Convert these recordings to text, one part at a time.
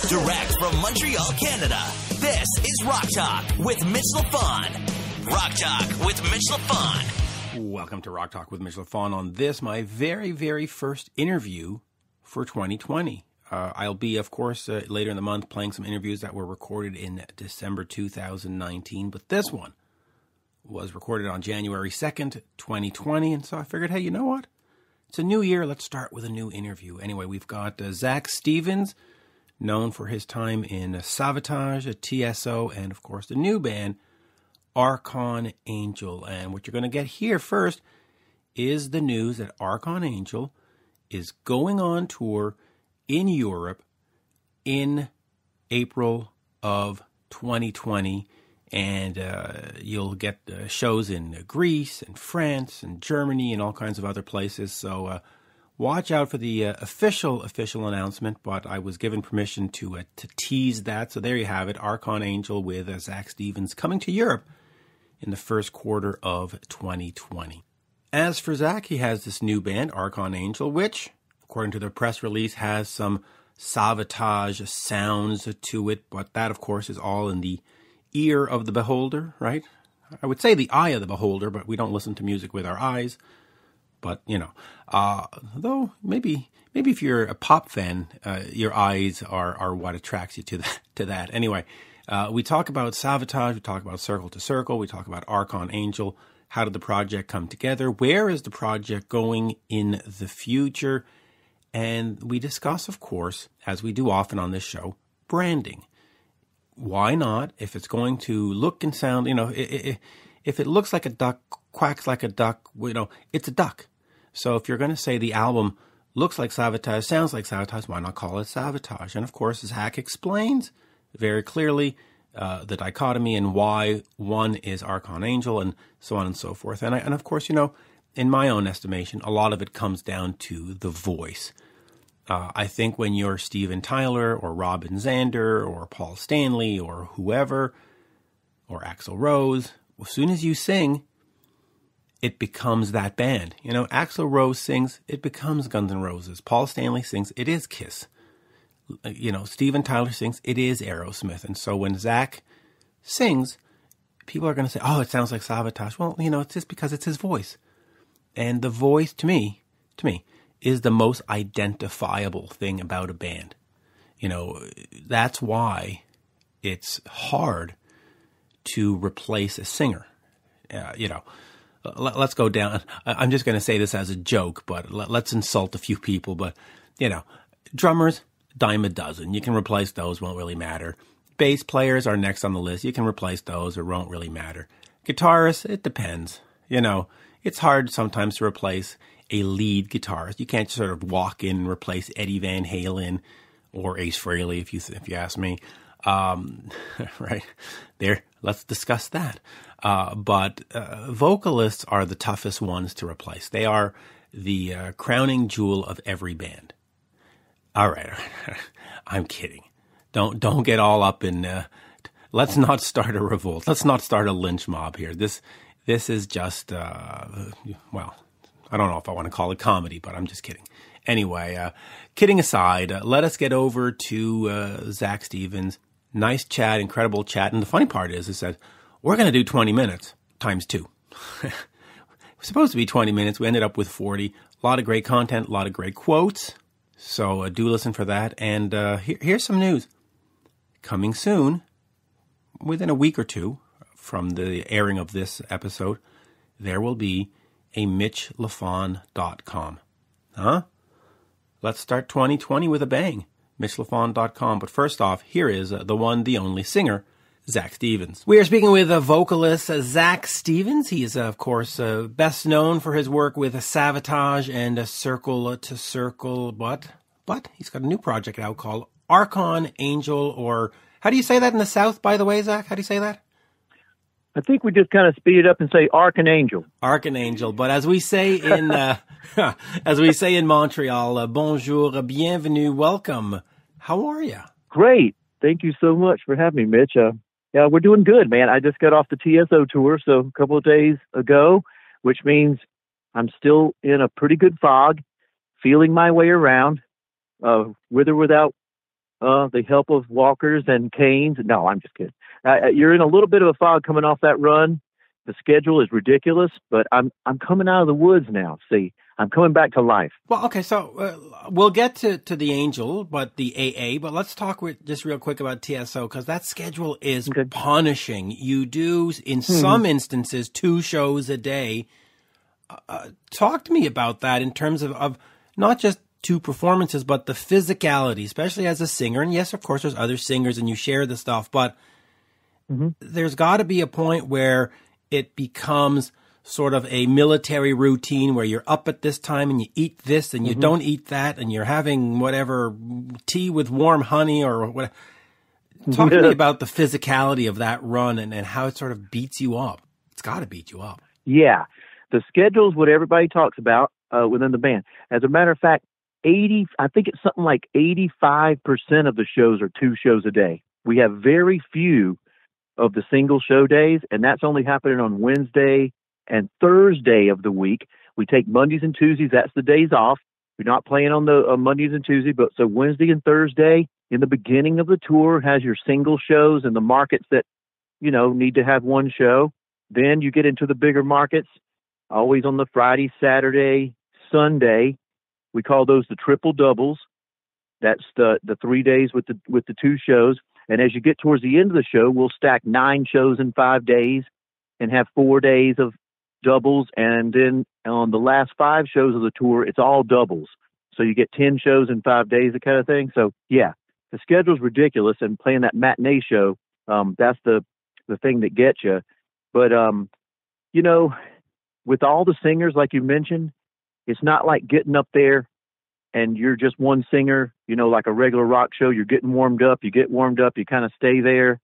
Direct from Montreal, Canada, this is Rock Talk with Mitch Lafon. Rock Talk with Mitch Lafon. Welcome to Rock Talk with Mitch Lafon on this, my very, very first interview for 2020. I'll be, of course, later in the month playing some interviews that were recorded in December 2019, but this one was recorded on January 2nd, 2020, and so I figured, hey, you know what? It's a new year. Let's start with a new interview. Anyway, we've got Zach Stevens, known for his time in Savatage, TSO, and, of course, the new band, Archon Angel. And what you're going to get here first is the news that Archon Angel is going on tour in Europe in April of 2020. And you'll get shows in Greece and France and Germany and all kinds of other places. So watch out for the official announcement. But I was given permission to tease that. So there you have it. Archon Angel with Zach Stevens coming to Europe in the first quarter of 2020. As for Zach, he has this new band, Archon Angel, which, according to their press release, has some Savatage sounds to it. But that, of course, is all in the ear of the beholder, right? I would say the eye of the beholder, but we don't listen to music with our eyes. But, you know, though maybe if you're a pop fan, your eyes are what attracts you to that. Anyway, we talk about Savatage, we talk about Circle to Circle, we talk about Archon Angel. How did the project come together? Where is the project going in the future? And we discuss, of course, as we do often on this show, branding. Why not? If it's going to look and sound, you know, if it looks like a duck, quacks like a duck, you know, it's a duck. So if you're going to say the album looks like Savatage, sounds like Savatage, why not call it Savatage? And of course, Zach explains very clearly the dichotomy and why one is Archon Angel and so on and so forth. And of course, you know, in my own estimation, a lot of it comes down to the voice. I think when you're Steven Tyler or Robin Zander or Paul Stanley or whoever, or Axl Rose, as soon as you sing, it becomes that band. You know, Axl Rose sings, it becomes Guns N' Roses. Paul Stanley sings, it is Kiss. You know, Steven Tyler sings, it is Aerosmith. And so when Zach sings, people are going to say, oh, it sounds like Savatage. Well, you know, it's just because it's his voice. And the voice, to me, is the most identifiable thing about a band. You know, that's why it's hard to replace a singer. You know, let's go down. I'm just going to say this as a joke, but let's insult a few people. But, you know, drummers, dime a dozen. You can replace those, won't really matter. Bass players are next on the list. You can replace those, or won't really matter. Guitarists, it depends. You know, it's hard sometimes to replace a lead guitarist. You can't sort of walk in and replace Eddie Van Halen or Ace Frehley, if you ask me. Right there, let's discuss that. But vocalists are the toughest ones to replace. They are the crowning jewel of every band. All right. I'm kidding. Don't get all up in. Let's not start a revolt. Let's not start a lynch mob here. This is just well, I don't know if I want to call it comedy, but I'm just kidding. Anyway, kidding aside, let us get over to Zach Stevens. Nice chat, incredible chat. And the funny part is that we're going to do 20 minutes times 2. It was supposed to be 20 minutes. We ended up with 40. A lot of great content, a lot of great quotes. So do listen for that. And here's some news. Coming soon, within a week or two from the airing of this episode, there will be a MitchLafon.com. Huh? Let's start 2020 with a bang. MitchLafon.com. But first off, here is the one, the only singer, Zach Stevens. We are speaking with vocalist Zach Stevens. He is, of course, best known for his work with Savatage and Circle to Circle. But he's got a new project out called Archon Angel, or how do you say that in the South, by the way, Zach? How do you say that? I think we just kind of speed it up and say Archon Angel. Archon Angel. But as we say in Montreal, bonjour, bienvenue, welcome. How are you? Great. Thank you so much for having me, Mitch. Yeah, we're doing good, man. I just got off the TSO tour, so a couple of days ago, which means I'm still in a pretty good fog, feeling my way around, with or without the help of walkers and canes. No, I'm just kidding. You're in a little bit of a fog coming off that run. The schedule is ridiculous, but I'm coming out of the woods now. See, I'm coming back to life. Well, okay, so we'll get to the Angel, but the AA, but let's talk just real quick about TSO, because that schedule is punishing. You do, in some instances, 2 shows a day. Talk to me about that in terms of not just 2 performances, but the physicality, especially as a singer. And yes, of course, there's other singers and you share the stuff, but there's got to be a point where it becomes sort of a military routine where you're up at this time and you eat this and you don't eat that and you're having whatever tea with warm honey or whatever. Talk to me about the physicality of that run and how it sort of beats you up. It's got to beat you up. Yeah. The schedule is what everybody talks about within the band. As a matter of fact, I think it's something like 85% of the shows are 2 shows a day. We have very few of the single show days, and that's only happening on Wednesday and Thursday of the week. We take Mondays and Tuesdays. That's the days off. We're not playing on the Mondays and Tuesdays, but so Wednesday and Thursday in the beginning of the tour has your single shows and the markets that, need to have one show. Then you get into the bigger markets, always on the Friday, Saturday, Sunday. We call those the triple doubles. That's the 3 days with the 2 shows. And as you get towards the end of the show, we'll stack 9 shows in 5 days and have 4 days of doubles. And then on the last 5 shows of the tour, it's all doubles. So you get 10 shows in 5 days, that kind of thing. So yeah, the schedule's ridiculous. And playing that matinee show, that's the thing that gets you. But, with all the singers, like you mentioned, it's not like getting up there and you're just one singer, like a regular rock show. You're getting warmed up, you get warmed up, you kind of stay there.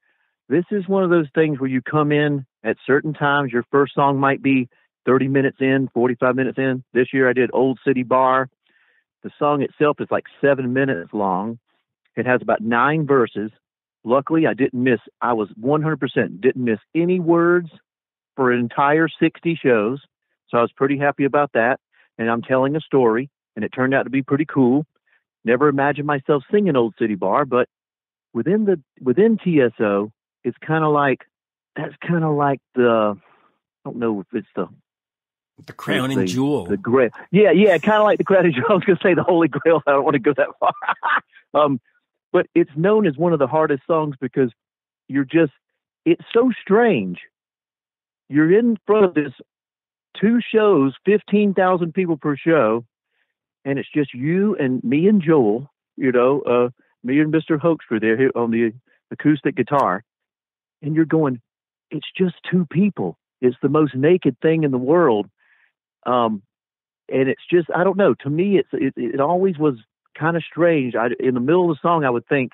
This is one of those things where you come in at certain times. Your first song might be 30 minutes in, 45 minutes in. This year I did Old City Bar. The song itself is like 7 minutes long. It has about 9 verses. Luckily, I was 100% didn't miss any words for an entire 60 shows. So I was pretty happy about that. And I'm telling a story, and it turned out to be pretty cool. Never imagined myself singing Old City Bar, but within TSO, it's kind of like, that's kind of like I don't know if it's the crown and jewel. The grail. Yeah, kind of like the crown and jewel. I was going to say the Holy Grail. I don't want to go that far. But it's known as one of the hardest songs because it's so strange. You're in front of this 2 shows, 15,000 people per show, and it's just you and me and Joel, me and Mr. Hoekstra there on the acoustic guitar, and you're going, it's just 2 people. It's the most naked thing in the world. And it's just, I don't know, to me, it always was kind of strange. In the middle of the song, I would think,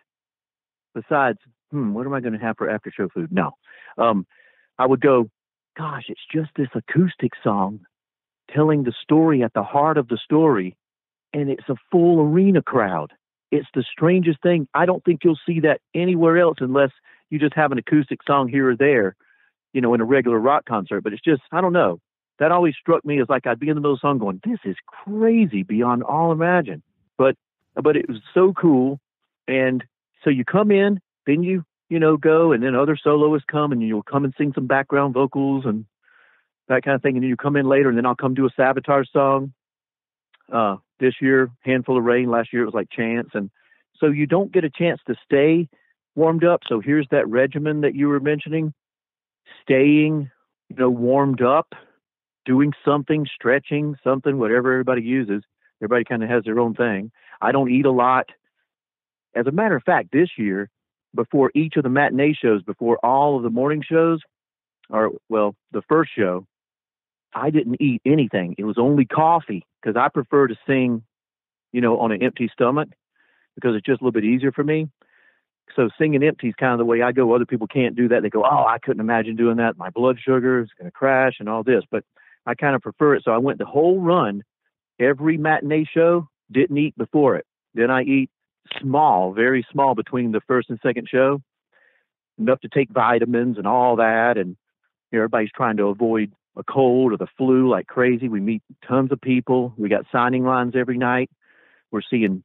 besides, what am I going to have for after show food? No. I would go, gosh, it's just this acoustic song telling the story at the heart of the story, and it's a full arena crowd. It's the strangest thing. I don't think you'll see that anywhere else unless you just have an acoustic song here or there, in a regular rock concert. But it's just, I don't know. That always struck me as like I'd be in the middle of the song going, this is crazy beyond all imagine. But it was so cool. And so you come in, then you go, and then other soloists come, and you'll come and sing some background vocals and that kind of thing. And then you come in later, and then I'll come do a Savatage song. This year, Handful of Rain. Last year, it was like Chance. And so you don't get a chance to stay warmed up. So here's that regimen that you were mentioning, staying, warmed up, doing something, stretching, something, whatever everybody uses. Everybody kind of has their own thing. I don't eat a lot. As a matter of fact, this year, before each of the matinee shows, before all of the morning shows, the first show, I didn't eat anything. It was only coffee because I prefer to sing, on an empty stomach because it's just a little bit easier for me. So singing empty is kind of the way I go. Other people can't do that. They go, oh, I couldn't imagine doing that. My blood sugar is going to crash and all this. But I kind of prefer it. So I went the whole run, every matinee show, didn't eat before it. Then I eat small, very small between the first and second show, enough to take vitamins and all that. And everybody's trying to avoid a cold or the flu like crazy. We meet tons of people. We got signing lines every night. We're seeing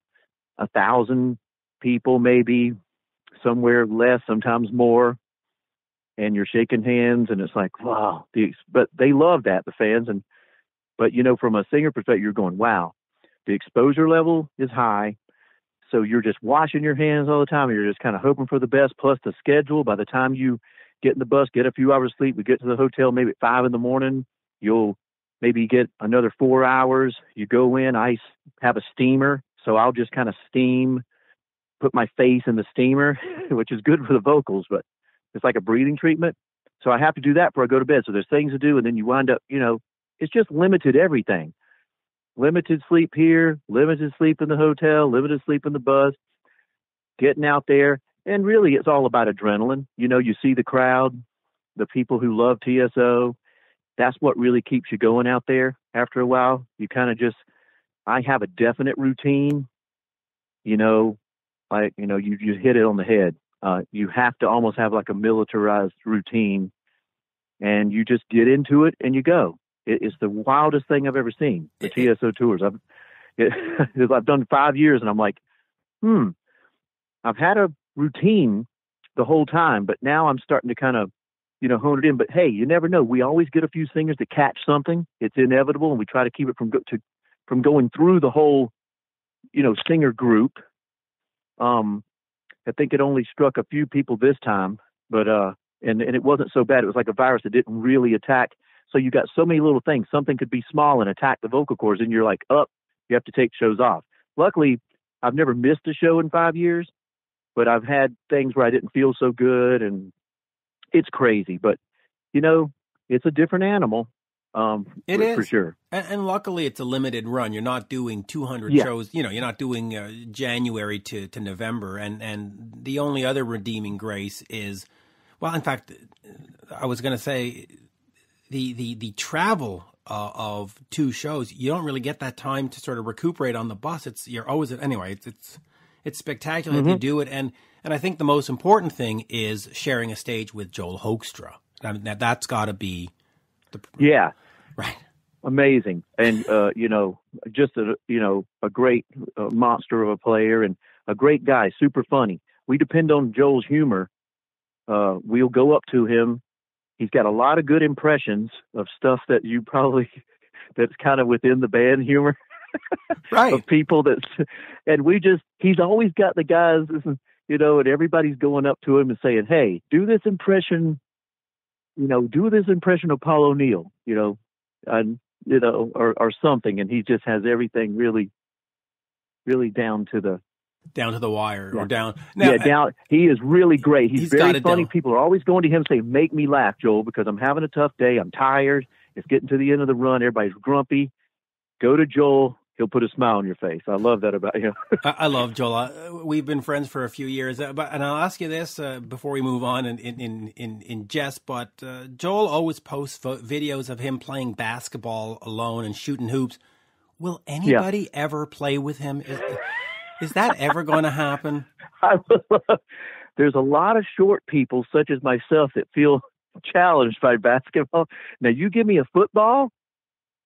1,000 people, maybe somewhere less, sometimes more, and you're shaking hands, and it's like, wow. But they love that, the fans. But from a singer perspective, you're going, wow, the exposure level is high. So you're just washing your hands all the time. And you're just kind of hoping for the best. Plus the schedule. By the time you get in the bus, get a few hours sleep, we get to the hotel maybe at 5 a.m. You'll maybe get another 4 hours. You go in. I have a steamer, so I'll just kind of steam, put my face in the steamer, which is good for the vocals, but it's like a breathing treatment. So I have to do that before I go to bed. So there's things to do, and then you wind up, it's just limited everything. Limited sleep here, limited sleep in the hotel, limited sleep in the bus, getting out there. And really, it's all about adrenaline. You see the crowd, the people who love TSO. That's what really keeps you going out there after a while. You kind of I have a definite routine, you hit it on the head. You have to almost have like a militarized routine, and you just get into it and you go. It's the wildest thing I've ever seen, the TSO tours. I've done 5 years, and I'm like, I've had a routine the whole time, but now I'm starting to kind of, hone it in. But hey, you never know. We always get a few singers that catch something. It's inevitable, and we try to keep it from going through the whole, singer group. I think it only struck a few people this time, but and it wasn't so bad. It was like a virus that didn't really attack. So you got so many little things. Something could be small and attack the vocal cords, and you're like, you have to take shows off. Luckily, I've never missed a show in 5 years, but I've had things where I didn't feel so good, and it's crazy. But, it's a different animal. It is for sure. And luckily, it's a limited run. You're not doing 200 shows. You're not doing January to November. And the only other redeeming grace is, well, in fact, I was going to say, the travel of 2 shows, you don't really get that time to sort of recuperate on the bus. You're always anyway. It's spectacular that you do it, and I think the most important thing is sharing a stage with Joel Hoekstra. I mean, that's got to be right, amazing, and just a great monster of a player and a great guy, super funny. We depend on Joel's humor. We'll go up to him. He's got a lot of good impressions of stuff that that's kind of within the band humor, right? Of people he's always got the guys, and everybody's going up to him and saying, "Hey, do this impression of Paul O'Neill, or something." And he just has everything really, really down to the wire, or down. Now, down. He is really great. He's very funny. People are always going to him saying, "Make me laugh, Joel, because I'm having a tough day. I'm tired. It's getting to the end of the run. Everybody's grumpy. Go to Joel. He'll put a smile on your face." I love that about him. I love Joel. We've been friends for a few years, and I'll ask you this before we move on in jest. But Joel always posts videos of him playing basketball alone and shooting hoops. Will anybody ever play with him? Is that ever going to happen? There's a lot of short people, such as myself, that feel challenged by basketball. Now, you give me a football,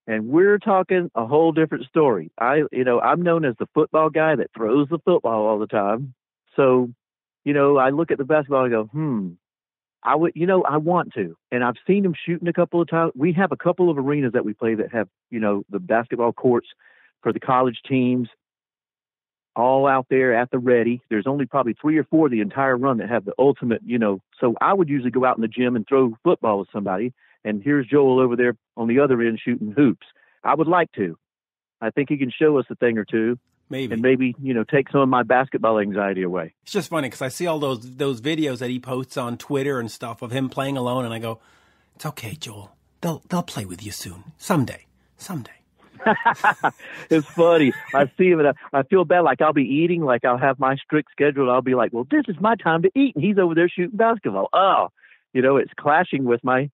and we're talking a whole different story. I'm known as the football guy that throws the football all the time. So, I look at the basketball and go, I want to. And I've seen him shooting a couple of times. We have a couple of arenas that we play that have, the basketball courts for the college teams, all out there at the ready. There's only probably 3 or 4 the entire run that have the ultimate, So I would usually go out in the gym and throw football with somebody. And here's Joel over there on the other end shooting hoops. I would like to. I think he can show us a thing or two. Maybe. And maybe, take some of my basketball anxiety away. It's just funny because I see all those videos that he posts on Twitter and stuff of him playing alone. And I go, it's okay, Joel. They'll play with you soon. Someday. It's funny. I see him and I feel bad. Like I'll be eating, like I'll have my strict schedule. I'll be like, well, this is my time to eat. And he's over there shooting basketball. Oh, it's clashing with my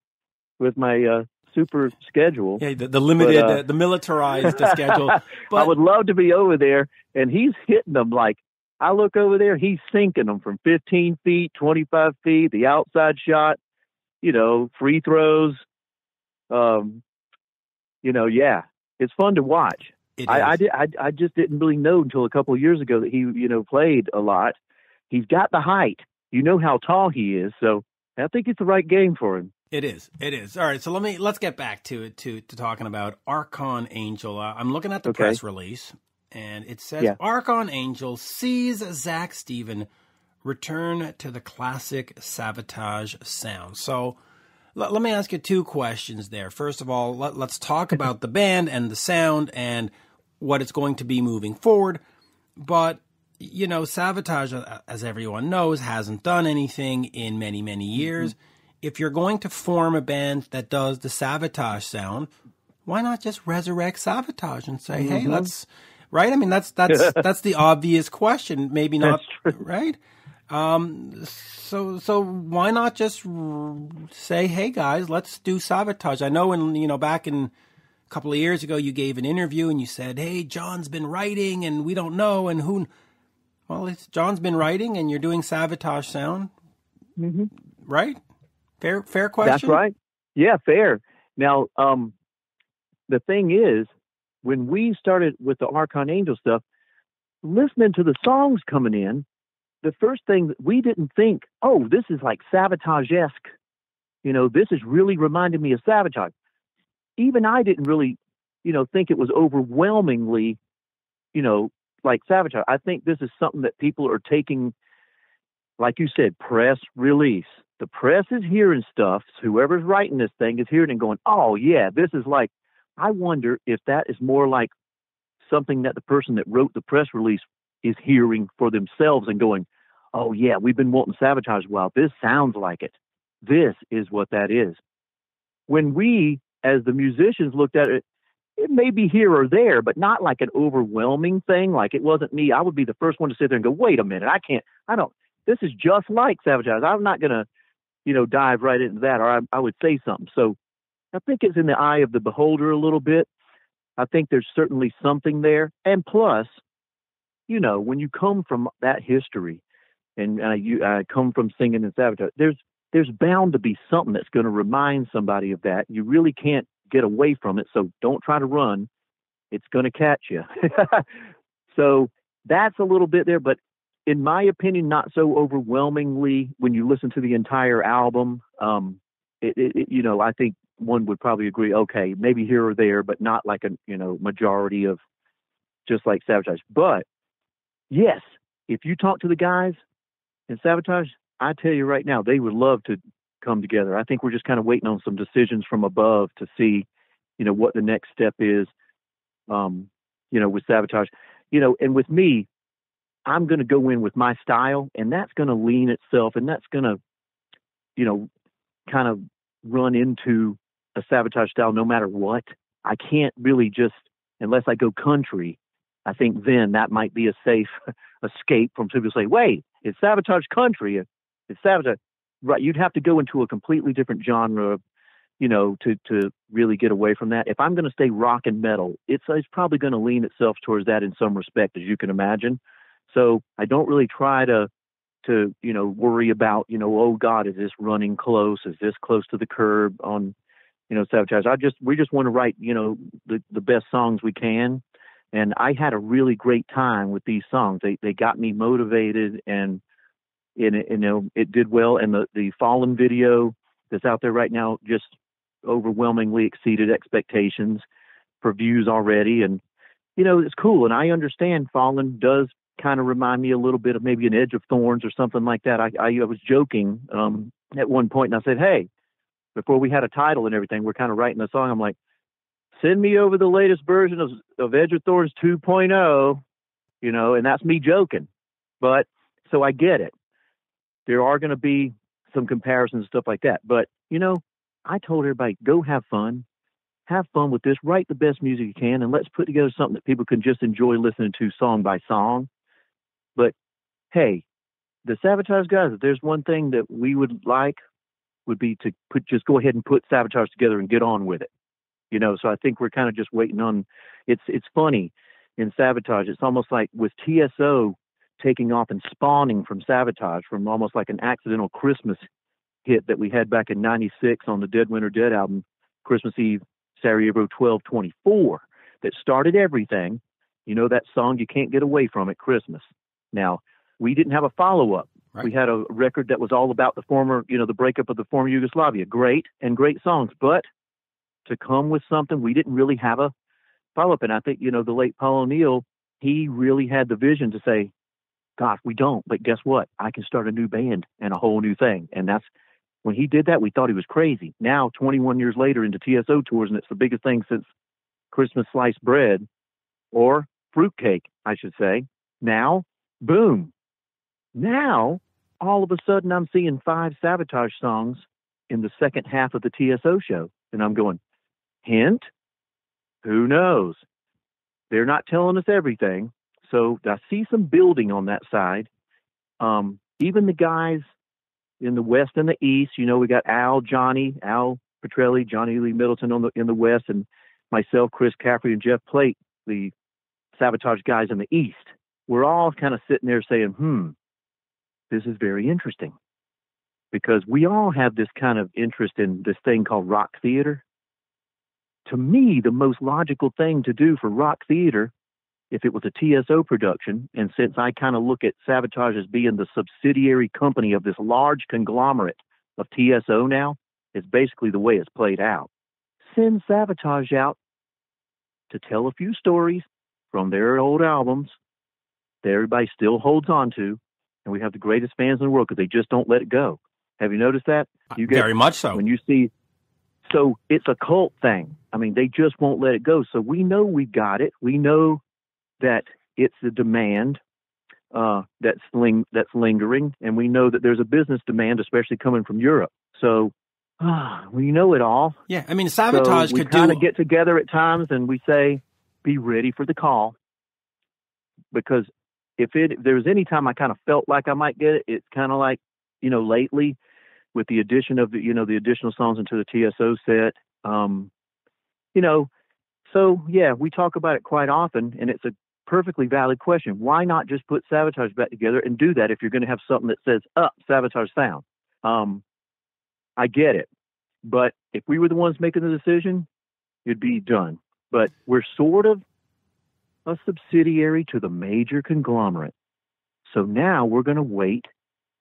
super schedule. Yeah, the limited, the militarized schedule. But I would love to be over there, and he's hitting them like, I look over there, he's sinking them from 15 feet, 25 feet, the outside shot, free throws. It's fun to watch. I just didn't really know until a couple of years ago that he, played a lot. He's got the height. You know how tall he is, so I think it's the right game for him. It is. All right, so let's get back to it, to talking about Archon Angel. I'm looking at the press release, and it says Archon Angel sees Zach Steven return to the classic Savatage sound. So let me ask you two questions there. First of all, let's talk about the band and the sound and what it's going to be moving forward. But, Savatage, as everyone knows, hasn't done anything in many, many years. Mm-hmm. If you're going to form a band that does the Savatage sound, why not just resurrect Savatage and say, hey, let's, right? I mean, that's the obvious question. Maybe not, right? So why not just say, hey guys, let's do Savatage? I know back in a couple of years ago, you gave an interview and you said, hey, John's been writing and we don't know. And John's been writing and you're doing Savatage sound, right? Fair question? That's right. Yeah, fair. Now, the thing is, when we started with the Archon Angel stuff, listening to the songs coming in, the first thing that we didn't think, oh, this is like Savatage-esque. This is really reminding me of Savatage. Even I didn't really, think it was overwhelmingly, like Savatage. I think this is something that people are taking, like you said, press release. The press is hearing stuff. Whoever's writing this thing is hearing and going, oh, yeah, this is like, I wonder if that is more like something that the person that wrote the press release is hearing for themselves and going, oh, yeah, we've been wanting Savatage a while. This sounds like it. This is what that is. When we, as the musicians, looked at it, it may be here or there, but not like an overwhelming thing. Like it wasn't me. I would be the first one to sit there and go, wait a minute, this is just like Savatage. I'm not going to, dive right into that, or I would say something. So I think it's in the eye of the beholder a little bit. I think there's certainly something there. And plus, when you come from that history and I come from singing in Savatage, there's bound to be something that's going to remind somebody of that. You really can't get away from it. So don't try to run. It's going to catch you. So that's a little bit there, but in my opinion, not so overwhelmingly when you listen to the entire album. I think one would probably agree, okay, maybe here or there, but not like a, majority of just like Savatage. But yes, if you talk to the guys in Savatage, I tell you right now, they would love to come together. I think we're just kind of waiting on some decisions from above to see, what the next step is, with Savatage, and with me, I'm going to go in with my style, and that's going to lean itself, and that's going to, kind of run into a Savatage style no matter what. I can't really just, unless I go country, I think then that might be a safe escape from people say, wait, it's Savatage country. It's Savatage. Right. You'd have to go into a completely different genre, to really get away from that. If I'm going to stay rock and metal, it's probably going to lean itself towards that in some respect, as you can imagine. So I don't really try to worry about, oh God, is this running close? Is this close to the curb on, Savatage? We just want to write, the best songs we can. And I had a really great time with these songs. They got me motivated, and it did well. And the Fallen video that's out there right now just overwhelmingly exceeded expectations for views already. And, it's cool. And I understand Fallen does kind of remind me a little bit of maybe an Edge of Thorns or something like that. I was joking at one point, and I said, hey, before we had a title and everything, we're kind of writing the song. I'm like, send me over the latest version of Edge of Thorns 2.0, and that's me joking. But so I get it. There are going to be some comparisons and stuff like that. But, I told everybody, go have fun. Have fun with this. Write the best music you can, and let's put together something that people can just enjoy listening to song by song. But, hey, the Savatage guys, if there's one thing that we would like, would be to just go ahead and put Savatage together and get on with it. So I think we're kind of just waiting on, it's funny in Savatage. It's almost like with TSO taking off and spawning from Savatage, from almost like an accidental Christmas hit that we had back in 96 on the Dead Winter Dead album, Christmas Eve, Sarajevo 12/24. that started everything. You know that song, You Can't Get Away From It, Christmas. Now, we didn't have a follow-up. Right. We had a record that was all about the former, the breakup of the former Yugoslavia. Great songs. But to come with something, we didn't really have a follow-up. And I think, the late Paul O'Neill, he really had the vision to say, gosh, we don't. But guess what? I can start a new band and a whole new thing. And that's when he did that, we thought he was crazy. Now, 21 years later into TSO tours, and it's the biggest thing since Christmas sliced bread or fruitcake, I should say. Now, boom. Now, all of a sudden, I'm seeing 5 Savatage songs in the second half of the TSO show. And I'm going, hint? Who knows? They're not telling us everything. So I see some building on that side. Even the guys in the West and the East, we got Al Petrelli, Johnny Lee Middleton in the West, and myself, Chris Caffrey, and Jeff Plate, the Savatage guys in the East. We're all kind of sitting there saying, this is very interesting, because we all have this kind of interest in this thing called rock theater. To me, the most logical thing to do for rock theater, if it was a TSO production, and since I kind of look at Savatage as being the subsidiary company of this large conglomerate of TSO now, it's basically the way it's played out. Send Savatage out to tell a few stories from their old albums that everybody still holds on to, and we have the greatest fans in the world because they just don't let it go. Have you noticed that? Very much so. When you see, so it's a cult thing. I mean, they just won't let it go. So we know we got it. We know that it's a demand that's lingering, and we know that there's a business demand, especially coming from Europe. So we know it all. Yeah, I mean, Savatage so we kind of get together at times and we say, be ready for the call. Because if there's any time I kind of felt like I might get it, it's kind of like, lately with the addition of the additional songs into the TSO set, so yeah, we talk about it quite often, and it's a perfectly valid question. Why not just put Savatage back together and do that if you're going to have something that says, Savatage sound? I get it. But if we were the ones making the decision, it'd be done. But we're sort of a subsidiary to the major conglomerate. So now we're going to wait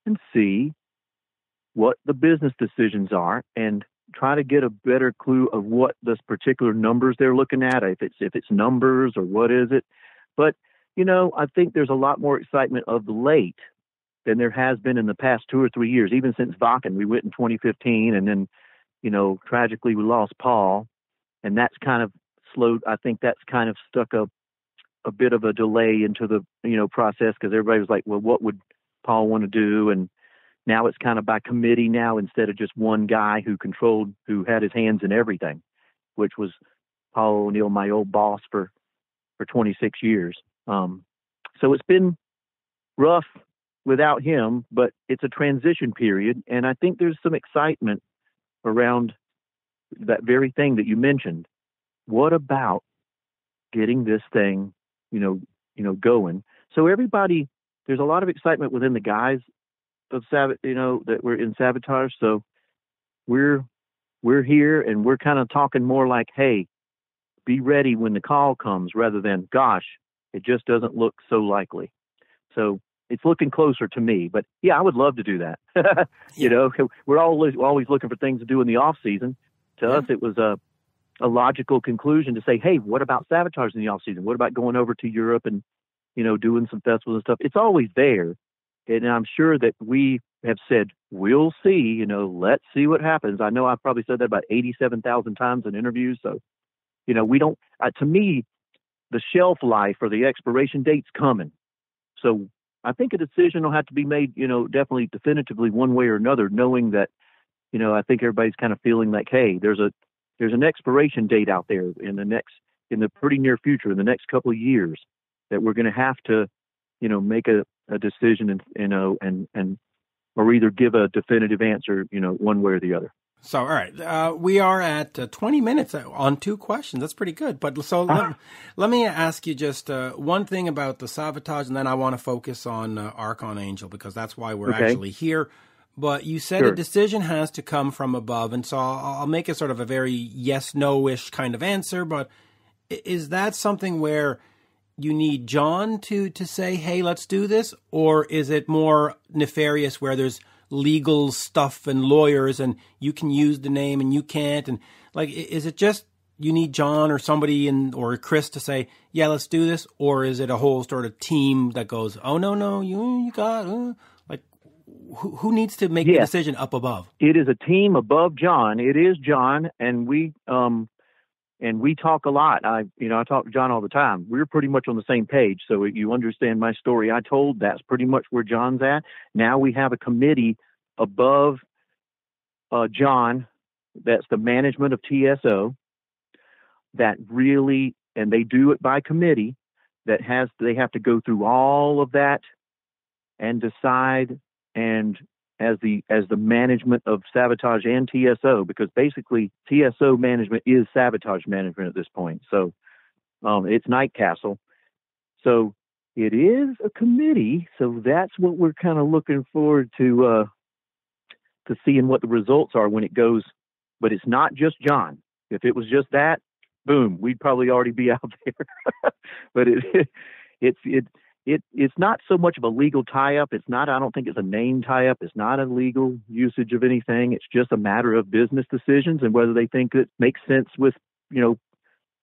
and see what the business decisions are and try to get a better clue of what this particular numbers they're looking at, if it's numbers or what is it. But, I think there's a lot more excitement of late than there has been in the past 2 or 3 years, even since Wacken. We went in 2015, and then, tragically we lost Paul, and that's kind of slowed. I think that's kind of stuck a bit of a delay into the, process, because everybody was like, well, what would Paul want to do? And now it's kind of by committee now, instead of just one guy who had his hands in everything, which was Paul O'Neill, my old boss for 26 years. So it's been rough without him, but it's a transition period. And I think there's some excitement around that very thing that you mentioned. What about getting this thing, going? So everybody, there's a lot of excitement within the guys of that we're in Savatage. So we're here, and we're kind of talking more like, hey, be ready when the call comes, rather than, gosh, it just doesn't look so likely. So it's looking closer to me. But yeah, I would love to do that. We're always looking for things to do in the off season. To us, it was a logical conclusion to say, hey, what about Savatage in the off season? What about going over to Europe and, doing some festivals and stuff? It's always there. And I'm sure that we have said, we'll see, let's see what happens. I know I've probably said that about 87,000 times in interviews. So, we don't, to me, the shelf life or the expiration date's coming. So I think a decision will have to be made, definitely definitively one way or another, knowing that, I think everybody's kind of feeling like, hey, there's an expiration date out there in the pretty near future, in the next couple of years, that we're going to have to, make a decision and or either give a definitive answer, one way or the other. So, all right, we are at 20 minutes on 2 questions. That's pretty good. But so let me ask you just one thing about the Savatage, and then I want to focus on Archon Angel, because that's why we're actually here. But you said a decision has to come from above, and so I'll make it sort of a very yes-no-ish kind of answer. But Is that something where you need John to say, hey, let's do this? Or is it more nefarious where there's legal stuff and lawyers and you can use the name and you can't? And like, is it just you need John or somebody or Chris to say, yeah, let's do this? Or is it a whole sort of team that goes, oh, no, you got, like, who needs to make the decision up above? It is a team above John. It is John. And we talk a lot. I talk to John all the time. We're pretty much on the same page. So you understand my story. I told that's pretty much where John's at. Now we have a committee above John. That's the management of TSO that really, and they do it by committee they have to go through all of that and decide, and as the management of Savatage and TSO, because basically TSO management is Savatage management at this point. So it's Night Castle. So it is a committee. So that's what we're kind of looking forward to seeing what the results are when it goes. But it's not just John. If it was just that, boom, we'd probably already be out there. But it's not so much of a legal tie-up. It's not, I don't think it's a name tie-up. It's not a legal usage of anything. It's just a matter of business decisions and whether they think it makes sense with,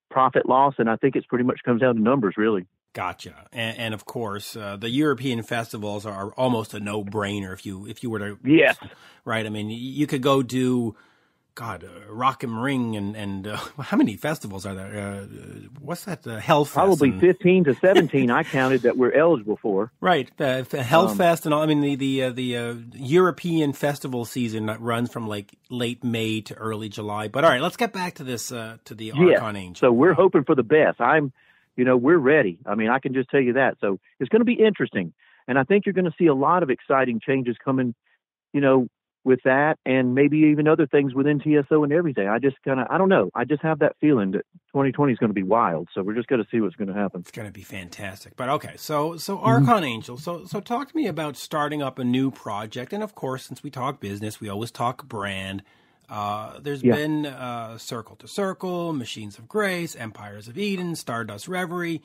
profit loss. And I think it's pretty much comes down to numbers, really. Gotcha. And of course, the European festivals are almost a no-brainer if you were to. Yes. Right. I mean, you could go do, Rock and Ring and how many festivals are there? What's that? Hellfest? Probably 15 to 17 I counted that we're eligible for. Right. Hellfest and all. I mean, the European festival season that runs from like late May to early July. But all right, let's get back to this, to the Archon Angel. So we're hoping for the best. We're ready. I mean, I can just tell you that. So it's going to be interesting. And I think you're going to see a lot of exciting changes coming, with that, and maybe even other things within TSO and everything. I don't know. I just have that feeling that 2020 is going to be wild. So we're just going to see what's going to happen. It's going to be fantastic. But okay, so Archon Angel. So talk to me about starting up a new project. And of course, since we talk business, we always talk brand. There's been Circle to Circle, Machines of Grace, Empires of Eden, Stardust Reverie.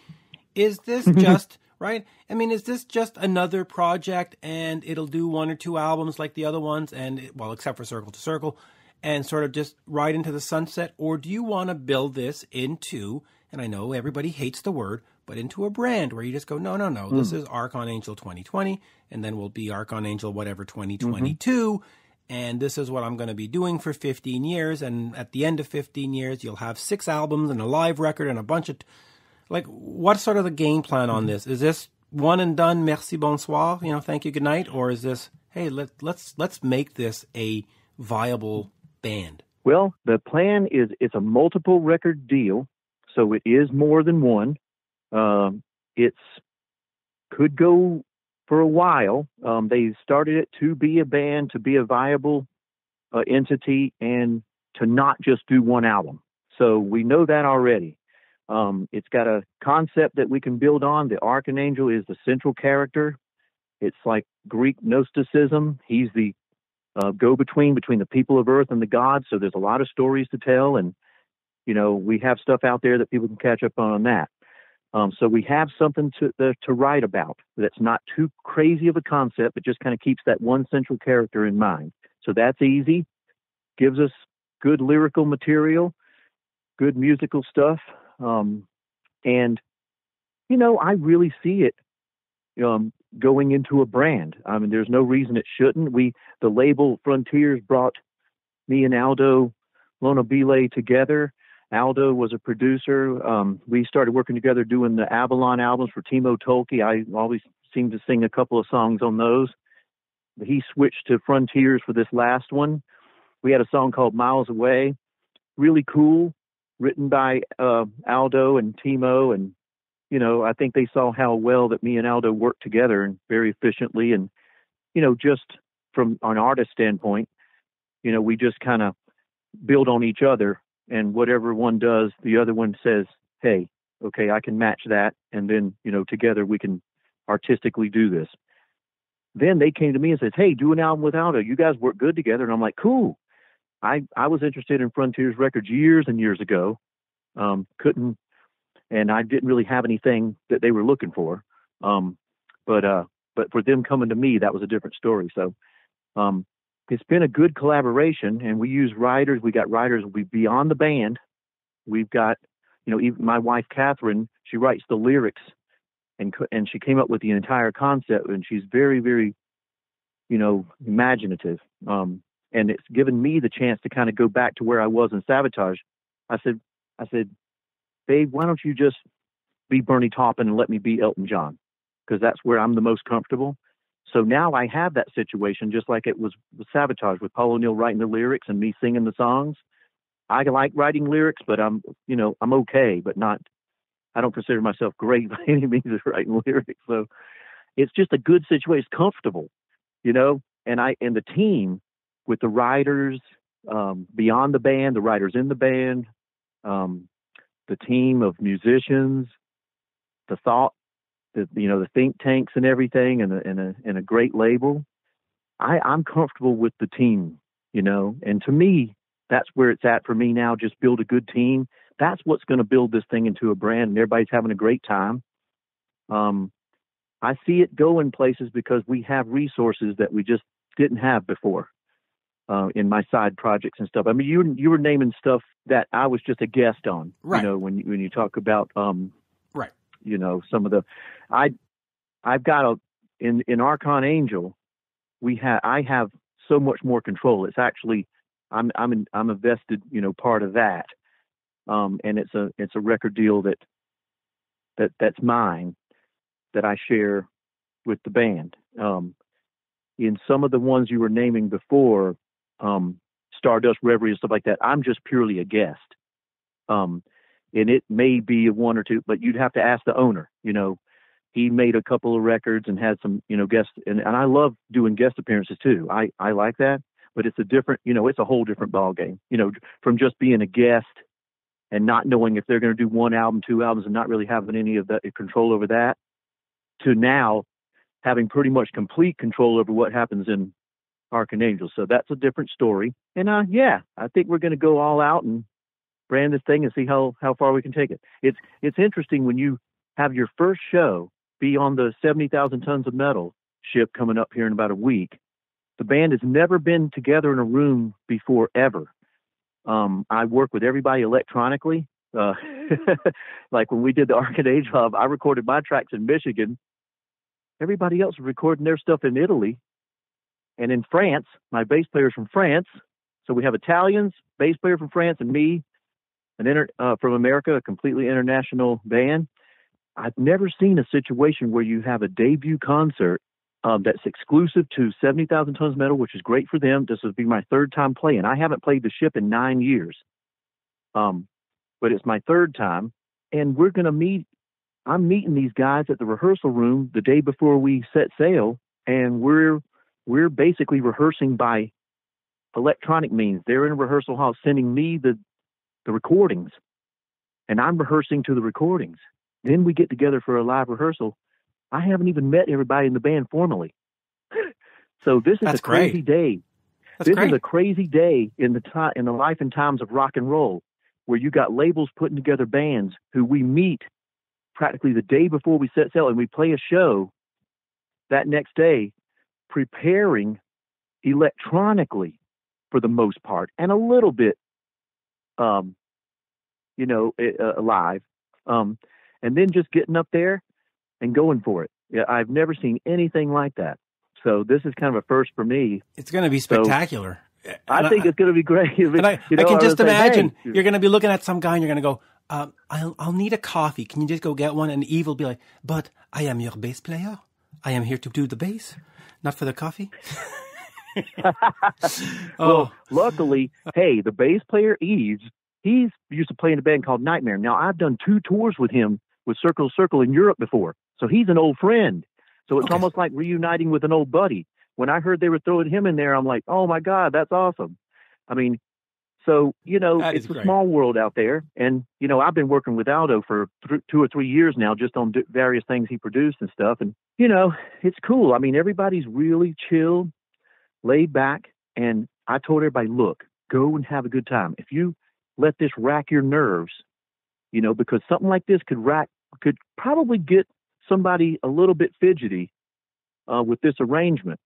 Is this just right? I mean, is this just another project and it'll do one or two albums like the other ones except for Circle to Circle, and sort of just ride into the sunset? Or do you want to build this into, and I know everybody hates the word, but into a brand where you just go, no, this is Archon Angel 2020, and then we'll be Archon Angel whatever 2022, and this is what I'm going to be doing for 15 years, and at the end of 15 years, you'll have 6 albums and a live record and a bunch of... Like, what's sort of the game plan on this? Is this one and done, merci, bonsoir, thank you, good night? Or is this, hey, let's make this a viable band? Well, the plan is it's a multiple record deal, so it is more than one. It's could go for a while. They started it to be a band, to be a viable entity, and to not just do one album. So we know that already. It's got a concept that we can build on. The Archon Angel is the central character. It's like Greek Gnosticism. He's the go-between between the people of Earth and the gods. So there's a lot of stories to tell, and we have stuff out there that people can catch up on that. So we have something to write about that's not too crazy of a concept, but just kind of keeps that one central character in mind. So that's easy. Gives us good lyrical material, good musical stuff. And I really see it going into a brand. I mean, there's no reason it shouldn't. The label Frontiers brought me and Aldo Nova together. Aldo was a producer. We started working together doing the Avalon albums for Timo Tolkki. I always seemed to sing a couple of songs on those. He switched to Frontiers for this last one. We had a song called Miles Away. Really cool. Written by Aldo and Timo, and I think they saw how well that me and Aldo worked together and very efficiently, and just from an artist standpoint, we just kind of build on each other, and whatever one does, the other one says, hey, okay, I can match that, and then together we can artistically do this. Then they came to me and said, hey, do an album with Aldo. You guys work good together, and I'm like, cool. I was interested in Frontiers Records years and years ago. Couldn't and I didn't really have anything that they were looking for. But for them coming to me, that was a different story. So it's been a good collaboration, and we use writers. We got writers beyond the band. We've got, even my wife, Catherine, she writes the lyrics, and she came up with the entire concept, and she's very, very, imaginative. And it's given me the chance to kind of go back to where I was in Savatage. I said, babe, why don't you just be Bernie Taupin and let me be Elton John? Because that's where I'm the most comfortable. So now I have that situation, just like it was with Savatage, with Paul O'Neill writing the lyrics and me singing the songs. I like writing lyrics, but I'm okay, but I don't consider myself great by any means at writing lyrics. So it's just a good situation. It's comfortable, and the team with the writers, beyond the band, the writers in the band, the team of musicians, the think tanks and everything, and a great label. I'm comfortable with the team, and to me, that's where it's at for me now. Just build a good team. That's what's going to build this thing into a brand, and everybody's having a great time. I see it going places because we have resources that we just didn't have before in my side projects and stuff. I mean, you were naming stuff that I was just a guest on, right? When you talk about right. Some of the, I've got in Archon Angel, I have so much more control. It's actually, I'm a vested, part of that. And it's a record deal that's mine, that I share with the band. In some of the ones you were naming before, Stardust Reverie and stuff like that, I'm just purely a guest. And it may be a one or two, but you'd have to ask the owner. He made a couple of records and had some, guests, and I love doing guest appearances too. I like that, but it's a different, it's a whole different ball game, from just being a guest and not knowing if they're going to do one album, two albums, and not really having any of that control over that, to now having pretty much complete control over what happens in Archon Angel. So that's a different story. And I think we're going to go all out and brand this thing and see how far we can take it. It's interesting when you have your first show be on the 70,000 tons of metal ship coming up here in about a week. The band has never been together in a room before, ever. I work with everybody electronically. Like when we did the Archon Angel, I recorded my tracks in Michigan. Everybody else was recording their stuff in Italy and in France. My bass player's from France. So we have Italians, bass player from France, and me, from America, a completely international band. I've never seen a situation where you have a debut concert that's exclusive to 70,000 Tons Metal, which is great for them. This will be my third time playing. I haven't played the ship in 9 years, but it's my third time. And we're going to meet. I'm meeting these guys at the rehearsal room the day before we set sail, and we're basically rehearsing by electronic means. They're in a rehearsal hall sending me the recordings, and I'm rehearsing to the recordings. Then we get together for a live rehearsal. I haven't even met everybody in the band formally. So this is a crazy day. This is a crazy day in the life and times of rock and roll, where you got labels putting together bands who we meet practically the day before we set sail, and we play a show that next day, preparing electronically for the most part, and a little bit, live, and then just getting up there and going for it. Yeah, I've never seen anything like that. So this is kind of a first for me. It's going to be spectacular. So, I think it's going to be great. And I can just imagine you're going to be looking at some guy and you're going to go, I'll need a coffee. Can you just go get one? And Eve will be like, but I am your bass player. I am here to do the bass, not for the coffee. Well, luckily, the bass player, Eves, he's used to play in a band called Nightmare. Now, I've done 2 tours with him with Circle in Europe before. So he's an old friend. So it's almost like reuniting with an old buddy. When I heard they were throwing him in there, I'm like, oh my God, that's awesome. I mean, so, it's a small world out there. And, I've been working with Aldo for 2 or 3 years now, just on various things he produced and stuff. And, it's cool. I mean, everybody's really chill, laid back. And I told everybody, look, go and have a good time. If you let this rack your nerves, because something like this could probably get somebody a little bit fidgety with this arrangement.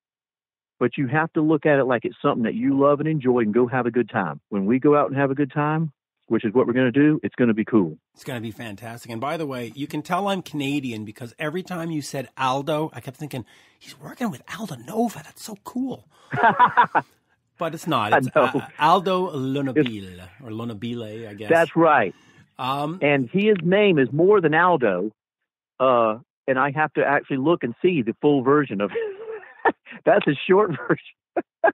But you have to look at it like it's something that you love and enjoy and go have a good time. When we go out and have a good time, which is what we're going to do, it's going to be cool. It's going to be fantastic. And by the way, you can tell I'm Canadian because every time you said Aldo, I kept thinking, he's working with Aldo Nova. That's so cool. But it's not. It's Aldo Lonabile, I guess. That's right. And his name is more than Aldo. And I have to actually look and see the full version of it. That's a short version.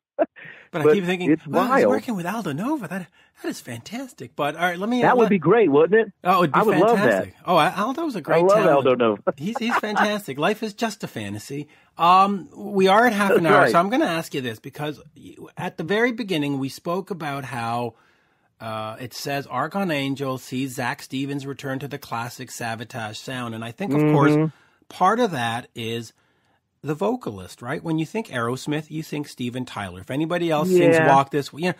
But I keep thinking, it's wild. He's working with Aldo Nova. That is fantastic. But all right, That would be great, wouldn't it? Oh, it'd be I would fantastic. love that. Oh, Aldo's a great I love talent. Aldo Nova. He's fantastic. Life is just a fantasy. We are at half an hour, so I'm going to ask you this because at the very beginning we spoke about how it says Archon Angel sees Zach Stevens return to the classic Savatage sound, and I think, of course, part of that is the vocalist, right? When you think Aerosmith, you think Steven Tyler. If anybody else sings Walk This Way,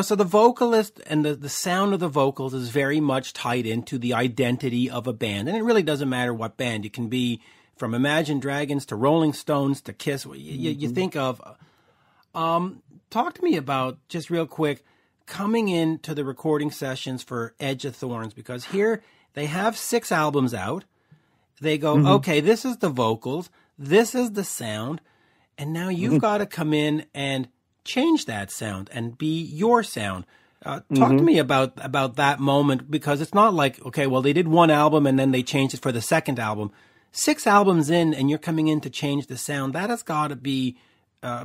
so the vocalist and the sound of the vocals is very much tied into the identity of a band. And it really doesn't matter what band. You can be from Imagine Dragons to Rolling Stones to Kiss. You think of, talk to me about, just real quick, coming into the recording sessions for Edge of Thorns, because here they have 6 albums out. They go, okay, this is the vocals. This is the sound, and now you've got to come in and change that sound and be your sound. Talk to me about that moment, because it's not like, okay, well, they did one album and then they changed it for the second album. 6 albums in, and you're coming in to change the sound. That has got to be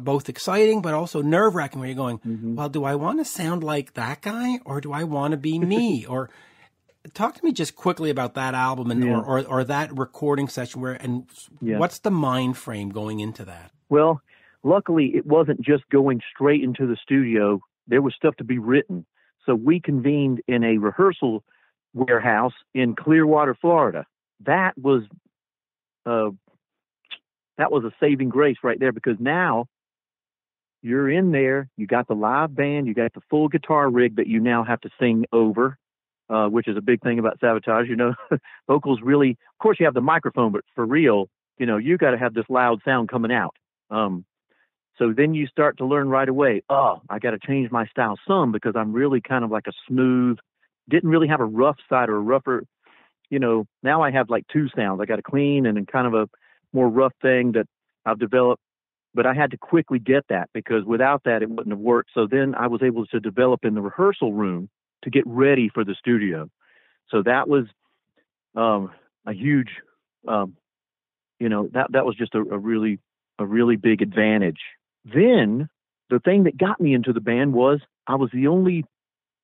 both exciting but also nerve-wracking, where you're going, well, do I want to sound like that guy, or do I want to be me? Or talk to me just quickly about that album and or that recording session what's the mind frame going into that? Well, luckily it wasn't just going straight into the studio. There was stuff to be written. So we convened in a rehearsal warehouse in Clearwater, Florida. That was a saving grace right there, because now you're in there, you got the live band, you got the full guitar rig that you now have to sing over. Which is a big thing about Savatage. Vocals really, of course you have the microphone, but for real, you got to have this loud sound coming out. So then you start to learn right away, I got to change my style some, because I'm really kind of like a smooth, didn't really have a rough side or a rougher, now I have like 2 sounds. I got a clean and then kind of a more rough thing that I've developed, but I had to quickly get that, because without that, it wouldn't have worked. So then I was able to develop in the rehearsal room to get ready for the studio. So that was a huge, that was just a really big advantage. Then the thing that got me into the band was I was the only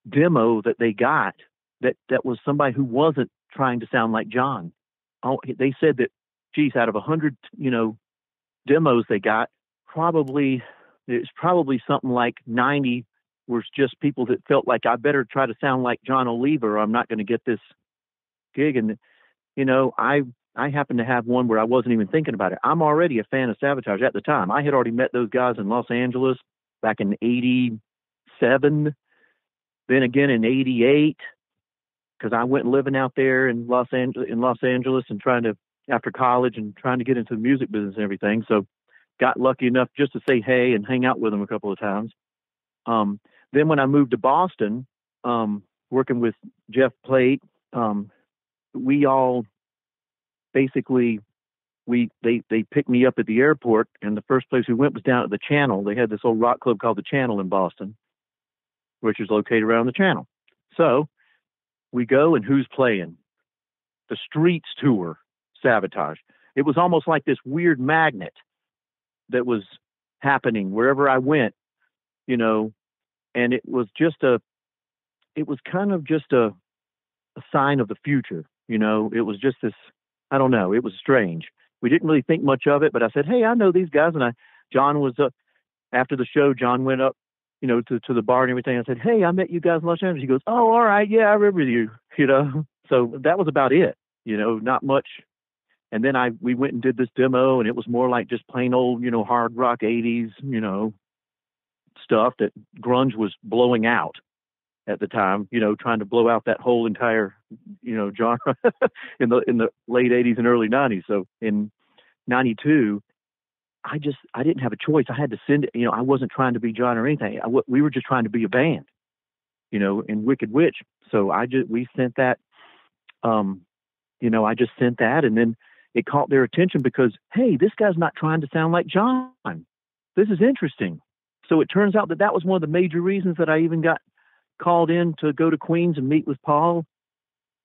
demo that they got that was somebody who wasn't trying to sound like John. They said that, geez, out of 100, demos they got, it's probably something like 90 was just people that felt like I better try to sound like John Oliver or I'm not going to get this gig. And, I happened to have one where I wasn't even thinking about it. I'm already a fan of Savatage at the time. I had already met those guys in Los Angeles back in 87, then again in 88, because I went living out there in Los Angeles and after college and trying to get into the music business and everything. So got lucky enough just to say hey and hang out with them a couple of times. Then when I moved to Boston, working with Jeff Plate, we all basically, they picked me up at the airport, and the first place we went was down at the Channel. They had this old rock club called the Channel in Boston, which is located around the Channel. So we go, and who's playing? The Streets Tour, Savatage. It was almost like this weird magnet that was happening wherever I went, and it was kind of just a sign of the future. It was just this, I don't know, it was strange. We didn't really think much of it, but I said, hey, I know these guys. And John was, after the show, John went up, to the bar and everything. I said, hey, I met you guys in Los Angeles. He goes, oh, all right. Yeah, I remember you, So that was about it, not much. And then we went and did this demo, and it was more like just plain old, hard rock 80s, stuff that grunge was blowing out at the time, trying to blow out that whole entire, genre in the late 80s and early 90s. So in 92, I didn't have a choice. I had to send it. I wasn't trying to be John or anything. We were just trying to be a band, in Wicked Witch. So we sent that, I just sent that, and then it caught their attention because, hey, this guy's not trying to sound like John. This is interesting. So it turns out that was one of the major reasons that I even got called in to go to Queens and meet with Paul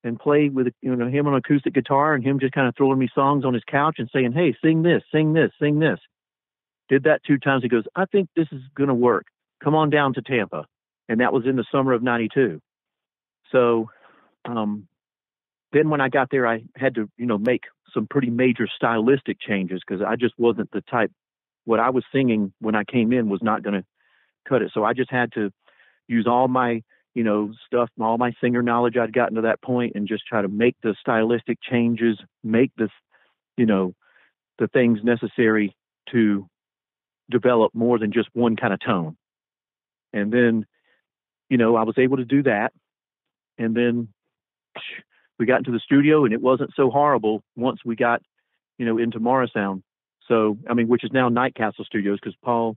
and play with, him on acoustic guitar, and him just kind of throwing me songs on his couch and saying, hey, sing this, sing this, sing this. Did that 2 times. He goes, I think this is going to work. Come on down to Tampa. And that was in the summer of 92. So then when I got there, I had to, make some pretty major stylistic changes because I just wasn't the type. What I was singing when I came in was not going to cut it. So I just had to use all my, stuff, all my singer knowledge I'd gotten to that point, and just try to make the stylistic changes, make this, the things necessary to develop more than just one kind of tone. And then, I was able to do that. And then we got into the studio, and it wasn't so horrible once we got, into Morrisound. So, which is now Night Castle Studios, because Paul,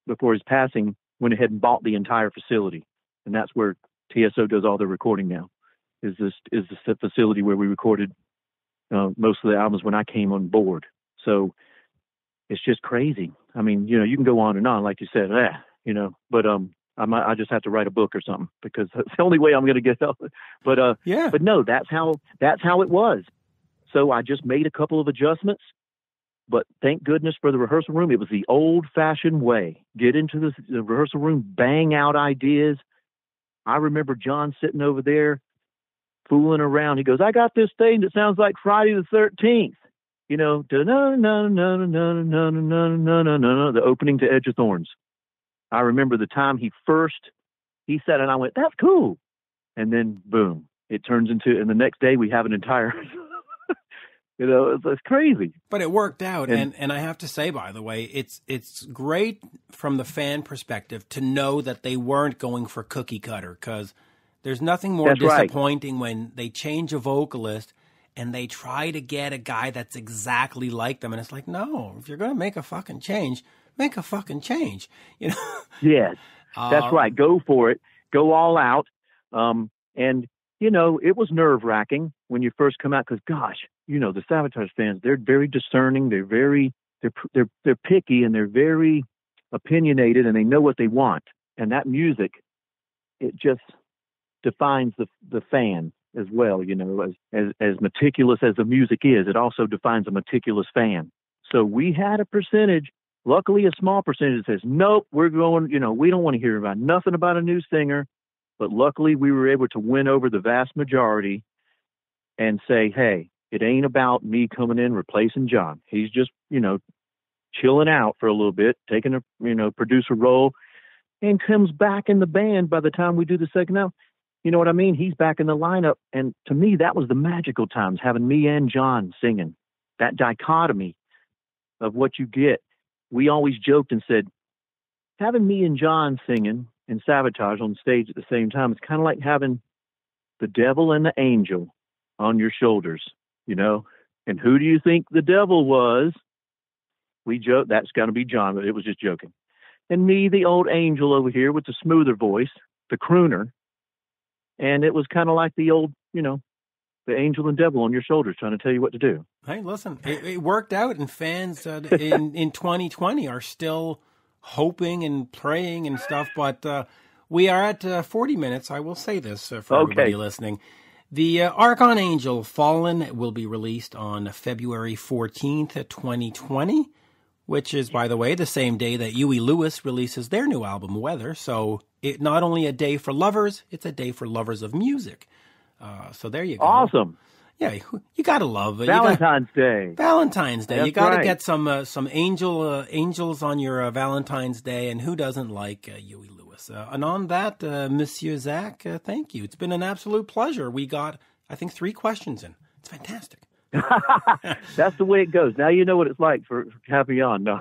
before his passing, went ahead and bought the entire facility. And that's where TSO does all their recording now, is the facility where we recorded most of the albums when I came on board. So it's just crazy. You can go on and on, like you said, but I just have to write a book or something, because that's the only way I'm going to get up. But yeah. But no, that's how it was. So I just made a couple of adjustments. But thank goodness for the rehearsal room. It was the old-fashioned way. Get into the rehearsal room, bang out ideas. I remember John sitting over there fooling around. He goes, I got this thing that sounds like Friday the 13th. The opening to Edge of Thorns. I remember the time he said it, and I went, that's cool. And then, boom, it turns into, and the next day we have an entire... it's crazy. But it worked out. And I have to say, by the way, it's great from the fan perspective to know that they weren't going for cookie cutter, because there's nothing more disappointing when they change a vocalist and they try to get a guy that's exactly like them. And it's like, no, if you're going to make a fucking change, make a fucking change. Yes, that's right. Go for it. Go all out. And, it was nerve-wracking when you first come out, because, gosh, the Savatage fans, they're very discerning. They're they're picky, and they're very opinionated, and they know what they want. And that music, it just defines the fan as well. As meticulous as the music is, it also defines a meticulous fan. So we had a percentage, luckily a small percentage, that says, nope, we're going, we don't want to hear about nothing about a new singer. But luckily we were able to win over the vast majority and say, hey, it ain't about me coming in replacing John. He's just, chilling out for a little bit, taking a, producer role, and comes back in the band by the time we do the second album. You know what I mean? He's back in the lineup. And to me, that was the magical times, having me and John singing. That dichotomy of what you get. We always joked and said, having me and John singing and Savatage on stage at the same time, it's kind of like having the devil and the angel on your shoulders, And who do you think the devil was? We joke, that's got to be John, but it was just joking. And me, the old angel over here with the smoother voice, the crooner. And it was kind of like the old, the angel and devil on your shoulders trying to tell you what to do. Hey, listen, it worked out, and fans in 2020 are still hoping and praying and stuff, but we are at 40 minutes. I will say this for everybody listening. The Archon Angel Fallen will be released on February 14th, 2020, which is, by the way, the same day that Huey Lewis releases their new album, Weather. So it's not only a day for lovers, it's a day for lovers of music. So there you go. Awesome. Yeah, you gotta love it. Valentine's Day. Valentine's Day. That's you gotta right. get some angels on your Valentine's Day, and who doesn't like Huey Lewis? And on that, Monsieur Zach, thank you. It's been an absolute pleasure. We got, I think, 3 questions in. It's fantastic. That's the way it goes. Now you know what it's like for Happy On. No,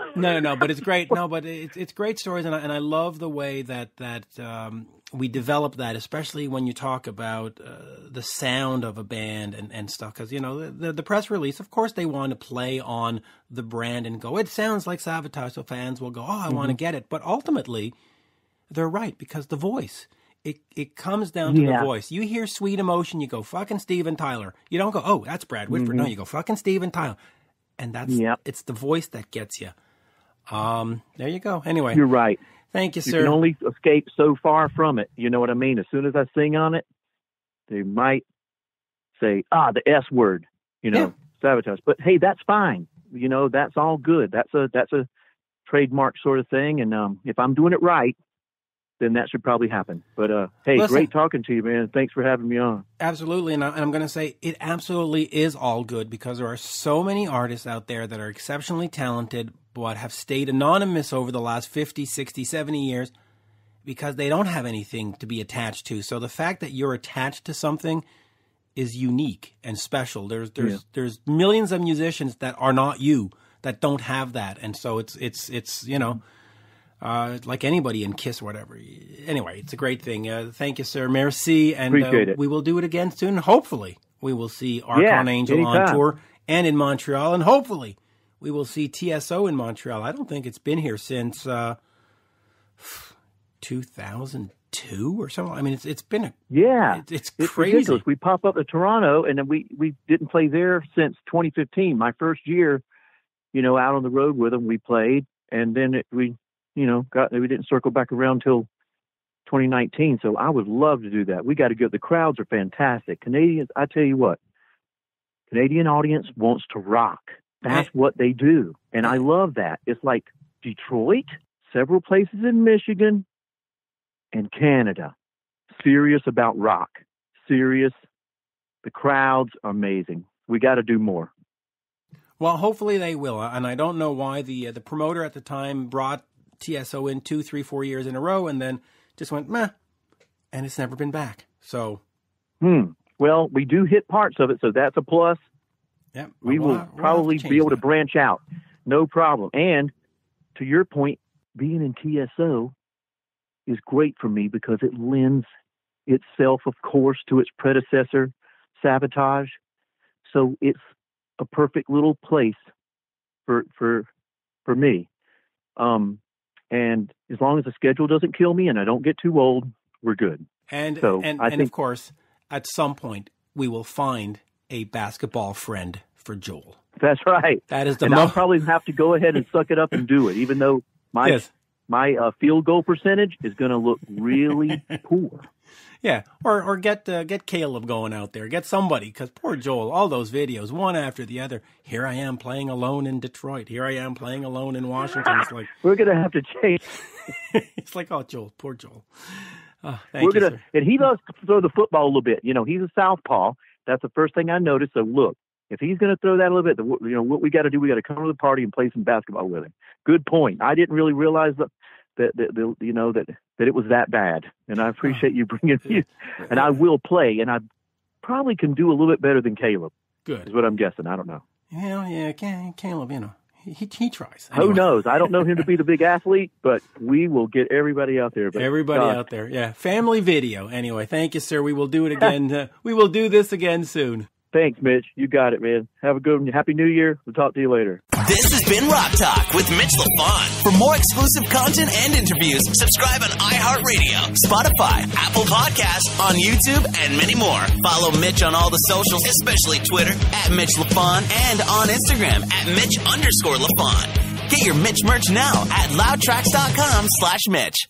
but it's great. No, but it's great stories, and I love the way that we develop that, especially when you talk about the sound of a band and stuff. Because, you know, the press release, of course, they want to play on the brand and go, it sounds like Savatage, so fans will go, oh, I want to get it. But ultimately, they're right, because the voice, it comes down to the voice. You hear Sweet Emotion, you go, fucking Steven Tyler. You don't go, oh, that's Brad Whitford. No, you go, fucking Steven Tyler. And that's it's the voice that gets you. There you go. Anyway. You're right. Thank you, sir. You can only escape so far from it. You know what I mean? As soon as I sing on it, they might say, the S word, you know, Savatage. But hey, that's fine. You know, that's all good. That's a trademark sort of thing. And if I'm doing it right, then that should probably happen. But hey, listen, great talking to you, man. Thanks for having me on. Absolutely. And I'm going to say it absolutely is all good, because there are so many artists out there that are exceptionally talented, but have stayed anonymous over the last 50, 60, 70 years because they don't have anything to be attached to. So the fact that you're attached to something is unique and special. There's millions of musicians that are not you, that don't have that. And so it's you know, like anybody in KISS or whatever. Anyway, it's a great thing. Thank you, sir. Merci. And we will do it again soon. Hopefully we will see Archon Angel on tour and in Montreal, and hopefully we will see TSO in Montreal. I don't think it's been here since 2002 or something. I mean, it's been it's crazy. Ridiculous. We pop up to Toronto, and then we didn't play there since 2015. My first year, you know, out on the road with them, we played, and then we didn't circle back around till 2019. So I would love to do that. We got to go. The crowds are fantastic. Canadians, I tell you what, Canadian audience wants to rock. That's what they do. And I love that. It's like Detroit, several places in Michigan, and Canada. Serious about rock. Serious. The crowds are amazing. We got to do more. Well, hopefully they will. And I don't know why the promoter at the time brought TSO in 2, 3, 4 years in a row and then just went, meh, and it's never been back. So. Well, we do hit parts of it, so that's a plus. Yeah, we will probably be able to branch out. No problem. And to your point, being in TSO is great for me because it lends itself, of course, to its predecessor, Savatage. So it's a perfect little place for me. And as long as the schedule doesn't kill me and I don't get too old, we're good. And of course, at some point, we will find a basketball friend for Joel. That's right. That is I'll probably have to go ahead and suck it up and do it, even though my field goal percentage is going to look really poor. Yeah, or get Caleb going out there. Get somebody, because poor Joel, all those videos, one after the other. Here I am playing alone in Detroit. Here I am playing alone in Washington. It's like we're going to have to change. It's like, oh, Joel, poor Joel. And he loves to throw the football a little bit. You know, he's a southpaw. That's the first thing I noticed. So look, if he's going to throw that a little bit, what we got to do, we got to come to the party and play some basketball with him. Good point. I didn't really realize that it was that bad. And I appreciate you bringing me. And I will play, and I probably can do a little bit better than Caleb. Good is what I'm guessing. I don't know. Caleb, you know, he tries. Anyway. Who knows? I don't know him to be the big athlete, but we will get everybody out there. Out there. Yeah. Family video. Anyway, thank you, sir. We will do it again. We will do this again soon. Thanks, Mitch. You got it, man. Have a good one. Happy New Year. We'll talk to you later. This has been Rock Talk with Mitch Lafon. For more exclusive content and interviews, subscribe on iHeartRadio, Spotify, Apple Podcasts, on YouTube, and many more. Follow Mitch on all the socials, especially Twitter, @Mitch Lafon, and on Instagram, @Mitch_Lafon. Get your Mitch merch now at loudtracks.com/Mitch.